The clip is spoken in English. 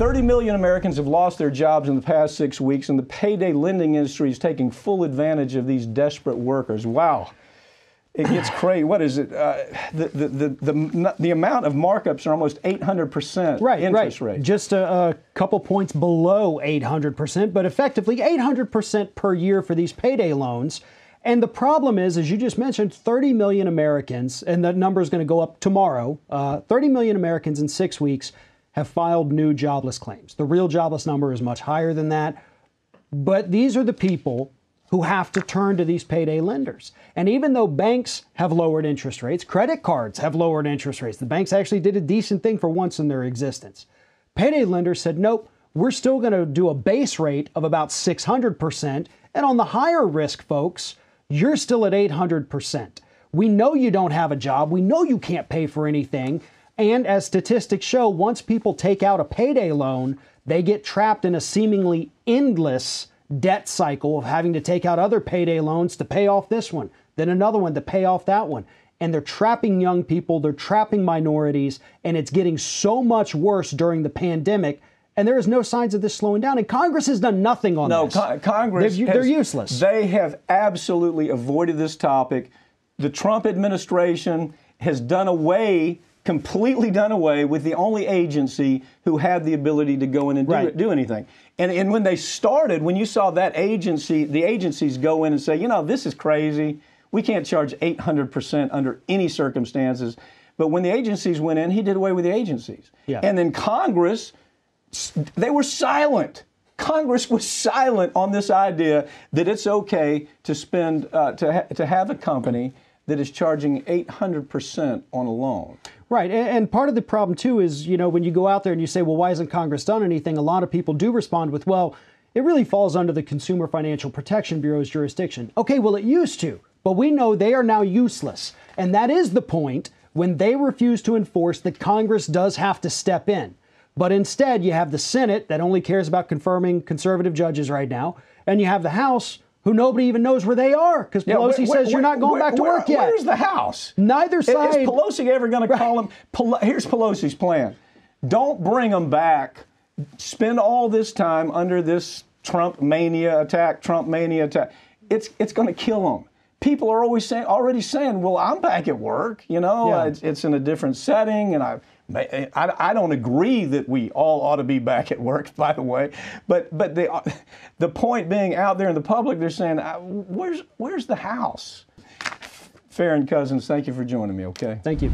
30 million Americans have lost their jobs in the past 6 weeks, and the payday lending industry is taking full advantage of these desperate workers. Wow. It gets crazy. What is it? The amount of markups are almost 800% interest rate. Just a couple points below 800%, but effectively 800% per year for these payday loans. And the problem is, as you just mentioned, 30 million Americans, and that number is going to go up tomorrow, 30 million Americans in 6 weeks have filed new jobless claims. The real jobless number is much higher than that. But these are the people who have to turn to these payday lenders. And even though banks have lowered interest rates, credit cards have lowered interest rates. The banks actually did a decent thing for once in their existence. Payday lenders said, nope, we're still going to do a base rate of about 600%. And on the higher risk folks, you're still at 800%. We know you don't have a job. We know you can't pay for anything. And as statistics show, once people take out a payday loan, they get trapped in a seemingly endless debt cycle of having to take out other payday loans to pay off this one, then another one to pay off that one. And they're trapping young people, they're trapping minorities, and it's getting so much worse during the pandemic. And there is no signs of this slowing down. And Congress has done nothing on this. No, Congress, they're useless. They have absolutely avoided this topic. The Trump administration has completely done away with the only agency who had the ability to go in and do anything. And when they started, when you saw that agency, the agencies go in and say, you know, this is crazy. We can't charge 800% under any circumstances. But when the agencies went in, he did away with the agencies. Yeah. And then Congress, they were silent. Congress was silent on this idea that it's okay to spend, to have a company that is charging 800% on a loan. Right. And part of the problem, too, is, you know, when you go out there and you say, well, why hasn't Congress done anything? A lot of people do respond with, well, it really falls under the Consumer Financial Protection Bureau's jurisdiction. OK, well, it used to, but we know they are now useless. And that is the point when they refuse to enforce that Congress does have to step in. But instead, you have the Senate that only cares about confirming conservative judges right now. And you have the House, who nobody even knows where they are because Pelosi says you're not going back to work yet. Where's the House? Neither side. Is Pelosi ever going to call them? Here's Pelosi's plan. Don't bring them back. Spend all this time under this Trump mania attack. It's going to kill them. People are already saying, well, I'm back at work. You know, it's in a different setting. And I don't agree that we all ought to be back at work, by the way. But the point being, out there in the public, they're saying, where's the House? Farron Cousins, thank you for joining me, okay? Thank you.